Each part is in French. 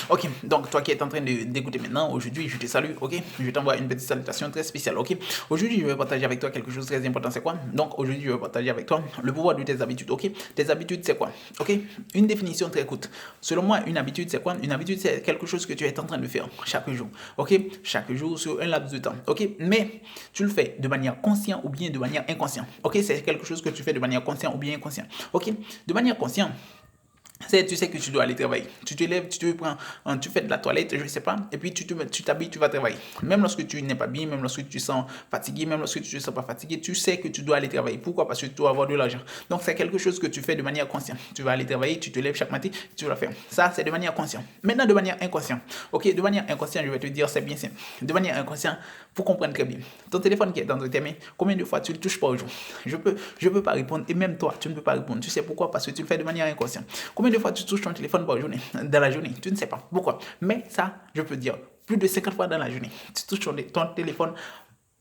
Ok, donc toi qui es en train d'écouter maintenant, aujourd'hui je te salue, ok? Je t'envoie une petite salutation très spéciale, ok? Aujourd'hui je vais partager avec toi quelque chose de très important, c'est quoi? Donc aujourd'hui je vais partager avec toi le pouvoir de tes habitudes, ok? Tes habitudes c'est quoi? Ok? Une définition très courte. Selon moi, une habitude c'est quoi? Une habitude c'est quelque chose que tu es en train de faire chaque jour, ok? Chaque jour sur un laps de temps, ok? Mais tu le fais de manière consciente ou bien de manière inconsciente, ok? C'est quelque chose que tu fais de manière consciente ou bien inconsciente, ok? De manière consciente, tu sais que tu dois aller travailler. Tu te lèves, tu te prends, tu fais de la toilette, je ne sais pas, et puis tu t'habilles, tu vas travailler. Même lorsque tu n'es pas bien, même lorsque tu te sens fatigué, même lorsque tu ne te sens pas fatigué, tu sais que tu dois aller travailler. Pourquoi? Parce que tu dois avoir de l'argent. Donc c'est quelque chose que tu fais de manière consciente. Tu vas aller travailler, tu te lèves chaque matin, tu vas le faire. Ça, c'est de manière consciente. Maintenant, de manière inconsciente. Ok, de manière inconsciente, je vais te dire, c'est bien simple. De manière inconsciente, pour comprendre très bien. Ton téléphone qui est dans tes mains, combien de fois tu le touches par jour? Je peux pas répondre, et même toi, tu ne peux pas répondre. Tu sais pourquoi? Parce que tu le fais de manière inconsciente. Combien de fois tu touches ton téléphone par journée, dans la journée? Tu ne sais pas. Pourquoi? Mais ça, je peux dire, plus de 50 fois dans la journée. Tu touches ton téléphone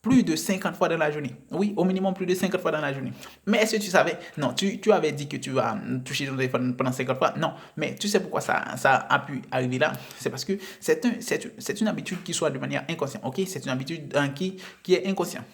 plus de 50 fois dans la journée. Oui, au minimum plus de 50 fois dans la journée. Mais est-ce que tu savais? Non, tu avais dit que tu vas toucher ton téléphone pendant 50 fois. Non, mais tu sais pourquoi ça a pu arriver là? C'est parce que c'est une habitude qui soit de manière inconsciente. Ok? C'est une habitude qui est inconsciente.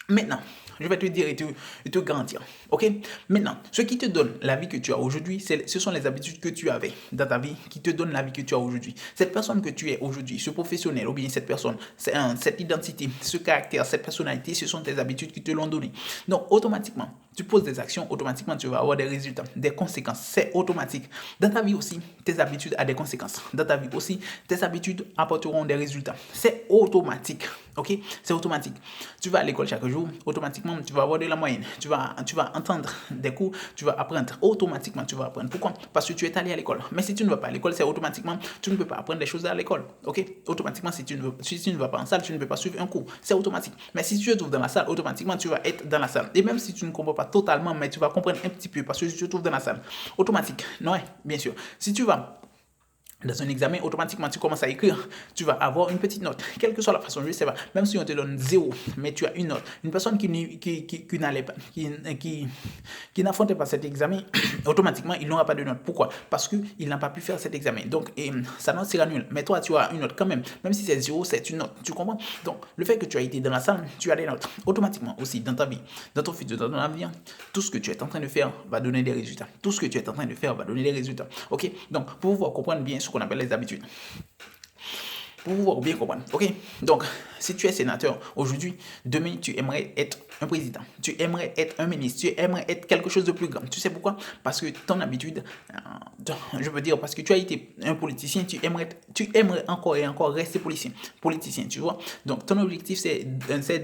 Maintenant, je vais te dire et te garantir. Ok? Maintenant, ce qui te donne la vie que tu as aujourd'hui, ce sont les habitudes que tu avais dans ta vie qui te donnent la vie que tu as aujourd'hui. Cette personne que tu es aujourd'hui, ce professionnel ou bien cette personne, cette identité, ce caractère, cette personnalité, ce sont tes habitudes qui te l'ont donné. Donc, automatiquement, tu poses des actions, automatiquement, tu vas avoir des résultats, des conséquences. C'est automatique. Dans ta vie aussi, tes habitudes ont des conséquences. Dans ta vie aussi, tes habitudes apporteront des résultats. C'est automatique. Ok? C'est automatique. Tu vas à l'école chaque jour, automatiquement, tu vas avoir de la moyenne. Tu vas entendre des cours, tu vas apprendre. Automatiquement, tu vas apprendre. Pourquoi? Parce que tu es allé à l'école. Mais si tu ne vas pas à l'école, c'est automatiquement, tu ne peux pas apprendre des choses à l'école. Ok? Automatiquement, si tu ne vas pas en salle, tu ne peux pas suivre un cours. C'est automatique. Mais si tu te trouves dans la salle, automatiquement, tu vas être dans la salle. Et même si tu ne comprends pas totalement, mais tu vas comprendre un petit peu parce que tu te trouves dans la salle. Automatique. Non, bien sûr. Si tu vas dans un examen, automatiquement, tu commences à écrire, tu vas avoir une petite note. Quelle que soit la façon, je ne sais pas, même si on te donne 0, mais tu as une note. Une personne qui n'allait pas, qui n'affrontait pas cet examen, automatiquement, il n'aura pas de note. Pourquoi? Parce qu'il n'a pas pu faire cet examen. Donc, sa note sera nulle. Mais toi, tu as une note quand même. Même si c'est 0, c'est une note. Tu comprends? Donc, le fait que tu as été dans la salle, tu as des notes. Automatiquement aussi, dans ta vie, dans ton futur, dans ton avenir, tout ce que tu es en train de faire va donner des résultats. Tout ce que tu es en train de faire va donner des résultats. Ok? Donc, pour pouvoir comprendre bien ce qu'on appelle les habitudes. Pour pouvoir bien comprendre. Ok? Donc, si tu es sénateur aujourd'hui, demain, tu aimerais être un président. Tu aimerais être un ministre. Tu aimerais être quelque chose de plus grand. Tu sais pourquoi? Parce que ton habitude, je veux dire, parce que tu as été un politicien, tu aimerais encore et encore rester politicien, tu vois? Donc, ton objectif, c'est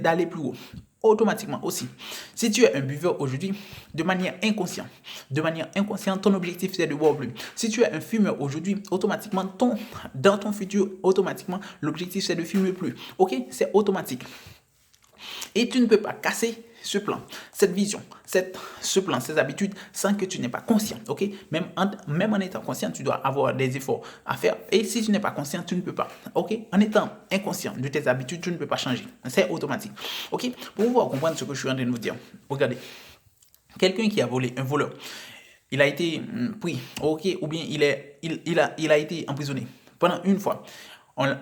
d'aller plus haut. Automatiquement aussi. Si tu es un buveur aujourd'hui, de manière inconsciente, ton objectif c'est de boire plus. Si tu es un fumeur aujourd'hui, automatiquement, dans ton futur, automatiquement, l'objectif c'est de fumer plus. Ok? C'est automatique. Et tu ne peux pas casser ce plan, cette vision, ce plan, ces habitudes sans que tu n'es pas conscient. Ok? Même en étant conscient, tu dois avoir des efforts à faire. Et si tu n'es pas conscient, tu ne peux pas. Ok? En étant inconscient de tes habitudes, tu ne peux pas changer. C'est automatique. Ok? Pour pouvoir comprendre ce que je suis en train de vous dire, regardez. Quelqu'un qui a volé, un voleur, il a été pris, ok, ou bien il a été emprisonné pendant une fois.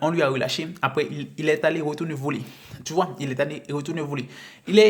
On lui a relâché. Après, il est allé retourner voler. Tu vois, il est allé retourner voler. Il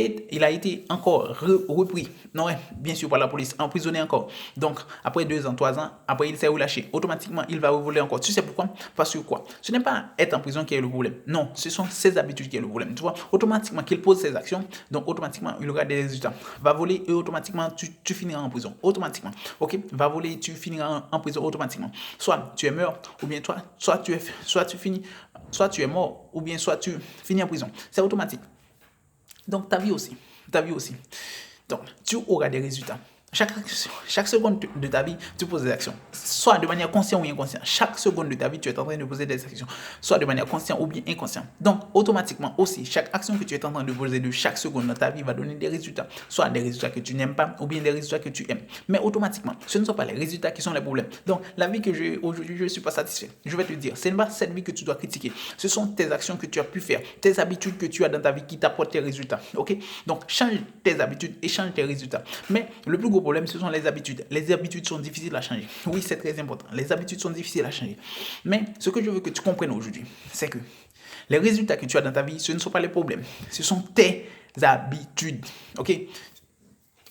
a été encore repris. Non, bien sûr, par la police, emprisonné encore. Donc, après 2 ans, 3 ans, après, il s'est relâché. Automatiquement, il va voler encore. Tu sais pourquoi? Parce que quoi? Ce n'est pas être en prison qui est le problème. Non, ce sont ses habitudes qui est le problème. Tu vois, automatiquement qu'il pose ses actions, donc automatiquement, il aura des résultats. Va voler et automatiquement, tu finiras en prison. Automatiquement. Ok? Va voler, tu finiras en prison automatiquement. Soit tu es mort, ou bien toi, soit tu es mort, ou bien soit tu finis en prison. C'est automatique. Donc ta vie aussi. Donc tu auras des résultats. Chaque seconde de ta vie, tu poses des actions. Soit de manière consciente ou inconsciente. Chaque seconde de ta vie, tu es en train de poser des actions. Soit de manière consciente ou bien inconsciente. Donc, automatiquement aussi, chaque action que tu es en train de poser de chaque seconde dans ta vie va donner des résultats. Soit des résultats que tu n'aimes pas ou bien des résultats que tu aimes. Mais automatiquement, ce ne sont pas les résultats qui sont les problèmes. Donc, la vie que j'ai aujourd'hui, je ne suis pas satisfait. Je vais te dire, ce n'est pas cette vie que tu dois critiquer. Ce sont tes actions que tu as pu faire, tes habitudes que tu as dans ta vie qui t'apportent tes résultats. Ok? Donc, change tes habitudes et change tes résultats. Mais le plus gros problème, ce sont les habitudes. Les habitudes sont difficiles à changer. Oui, c'est très important. Les habitudes sont difficiles à changer. Mais ce que je veux que tu comprennes aujourd'hui, c'est que les résultats que tu as dans ta vie, ce ne sont pas les problèmes. Ce sont tes habitudes. OK?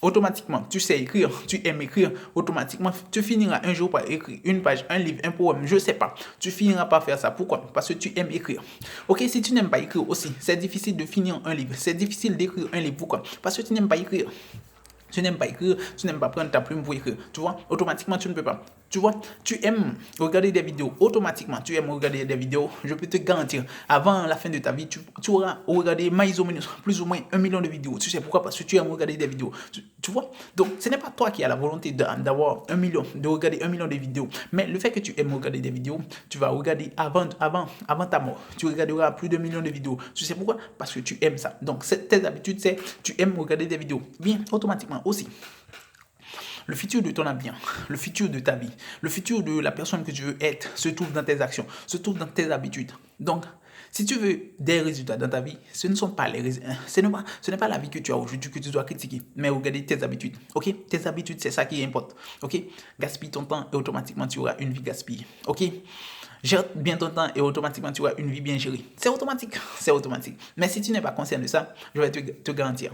Automatiquement, tu sais écrire, tu aimes écrire, automatiquement, tu finiras un jour par écrire une page, un livre, un poème, je sais pas. Tu finiras par faire ça. Pourquoi? Parce que tu aimes écrire. Ok, si tu n'aimes pas écrire aussi, c'est difficile de finir un livre. C'est difficile d'écrire un livre. Pourquoi? Parce que tu n'aimes pas écrire. Tu n'aimes pas écrire, tu n'aimes pas prendre ta plume pour écrire. Tu vois, automatiquement, tu ne peux pas. Tu vois, tu aimes regarder des vidéos. Automatiquement, tu aimes regarder des vidéos. Je peux te garantir, avant la fin de ta vie, tu auras regardé plus ou moins 1 million de vidéos. Tu sais pourquoi? Parce que tu aimes regarder des vidéos. Tu vois? Donc, ce n'est pas toi qui as la volonté d'avoir 1 million, de regarder 1 million de vidéos. Mais le fait que tu aimes regarder des vidéos, tu vas regarder avant ta mort. Tu regarderas plus de millions de vidéos. Tu sais pourquoi? Parce que tu aimes ça. Donc, tes habitudes, c'est tu aimes regarder des vidéos. Bien, automatiquement aussi. Le futur de ton avenir, le futur de ta vie, le futur de la personne que tu veux être se trouve dans tes actions, se trouve dans tes habitudes. Donc, si tu veux des résultats dans ta vie, ce n'est pas la vie que tu as aujourd'hui que tu dois critiquer, mais regarder tes habitudes. Ok? Tes habitudes, c'est ça qui importe. Ok? Gaspille ton temps et automatiquement tu auras une vie gaspillée. Ok? Gère bien ton temps et automatiquement tu auras une vie bien gérée. C'est automatique. C'est automatique. Mais si tu n'es pas conscient de ça, je vais te garantir,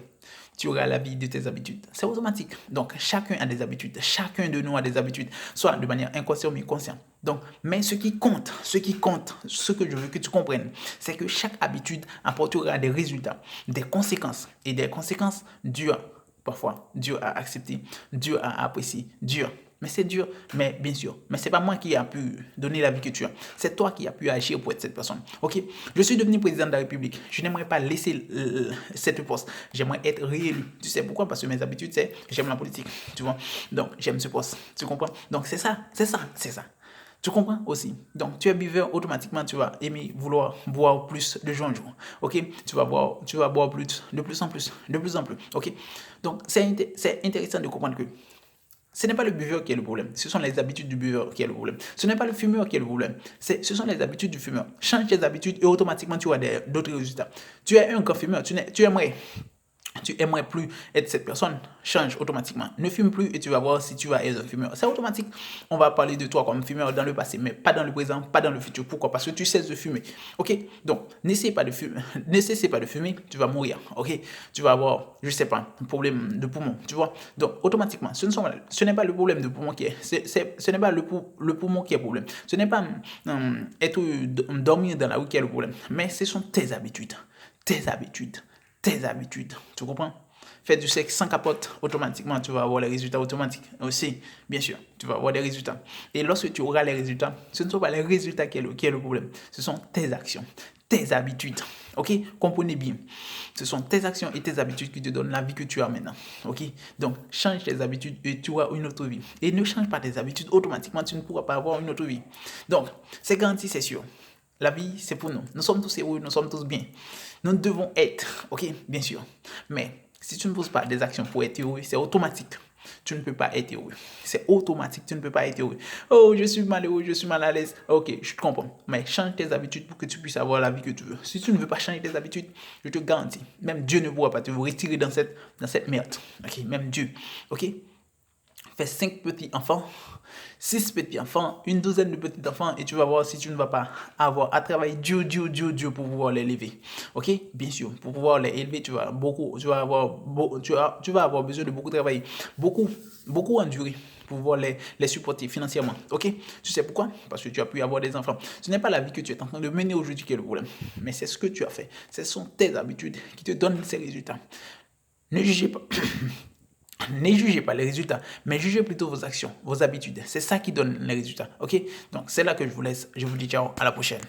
tu auras la vie de tes habitudes. C'est automatique. Donc, chacun a des habitudes. Chacun de nous a des habitudes, soit de manière inconsciente ou consciente. Donc, mais ce qui compte, ce que je veux que tu comprennes, c'est que chaque habitude apportera des résultats, des conséquences. Et des conséquences dures, parfois, dures à accepter, dures à apprécier, dures. Mais c'est dur, mais bien sûr. Mais c'est pas moi qui a pu donner la vie que tu as. C'est toi qui as pu agir pour être cette personne. Ok? Je suis devenu président de la République. Je n'aimerais pas laisser cette poste. J'aimerais être réélu. Tu sais pourquoi? Parce que mes habitudes, c'est j'aime la politique. Tu vois? Donc, j'aime ce poste. Tu comprends? Donc, c'est ça. Tu comprends aussi? Donc, tu es buveur, automatiquement, tu vas aimer vouloir boire plus de jour en jour. Ok? Tu vas boire plus, de plus en plus, de plus en plus. Ok? Donc, c'est intéressant de comprendre que ce n'est pas le buveur qui est le problème, ce sont les habitudes du buveur qui est le problème. Ce n'est pas le fumeur qui est le problème, ce sont les habitudes du fumeur. Change tes habitudes et automatiquement tu auras d'autres résultats. Tu es un grand fumeur, tu aimerais plus être cette personne, change automatiquement. Ne fume plus et tu vas voir si tu vas être un fumeur. C'est automatique. On va parler de toi comme fumeur dans le passé, mais pas dans le présent, pas dans le futur. Pourquoi? Parce que tu cesses de fumer. Ok? Donc, n'essaie pas de fumer, tu vas mourir. Ok? Tu vas avoir, je sais pas, un problème de poumon. Tu vois? Donc, automatiquement, ce n'est pas le problème de poumon qui est. Ce n'est pas le poumon qui est le problème. Ce n'est pas dormir dans la rue qui est le problème. Mais ce sont tes habitudes. Tes habitudes. Tu comprends? Fais du sexe sans capote, automatiquement, tu vas avoir les résultats automatiques. Aussi, bien sûr, tu vas avoir des résultats. Et lorsque tu auras les résultats, ce ne sont pas les résultats qui est le problème. Ce sont tes actions, tes habitudes. Ok? Comprenez bien. Ce sont tes actions et tes habitudes qui te donnent la vie que tu as maintenant. Ok? Donc, change tes habitudes et tu auras une autre vie. Et ne change pas tes habitudes, automatiquement, tu ne pourras pas avoir une autre vie. Donc, c'est garanti, c'est sûr. La vie, c'est pour nous. Nous sommes tous heureux, nous sommes tous bien. Nous devons être, ok, bien sûr. Mais si tu ne poses pas des actions pour être heureux, c'est automatique. Tu ne peux pas être heureux. C'est automatique, tu ne peux pas être heureux. Oh, je suis malheureux, je suis mal à l'aise. Ok, je te comprends. Mais change tes habitudes pour que tu puisses avoir la vie que tu veux. Si tu ne veux pas changer tes habitudes, je te garantis, même Dieu ne pourra pas te retirer dans cette merde. Ok, même Dieu. Ok? Fais 5 petits enfants, 6 petits enfants, une douzaine de petits enfants et tu vas voir si tu ne vas pas avoir à travailler dur pour pouvoir les élever. Ok? Bien sûr, pour pouvoir les élever, tu vas avoir besoin de beaucoup travailler, beaucoup endurer pour pouvoir les supporter financièrement. Ok? Tu sais pourquoi? Parce que tu as pu avoir des enfants. Ce n'est pas la vie que tu es en train de mener aujourd'hui qui est le problème, mais c'est ce que tu as fait. Ce sont tes habitudes qui te donnent ces résultats. Ne jugez pas. Ne jugez pas les résultats, mais jugez plutôt vos actions, vos habitudes. C'est ça qui donne les résultats. Ok? Donc, c'est là que je vous laisse. Je vous dis ciao, à la prochaine.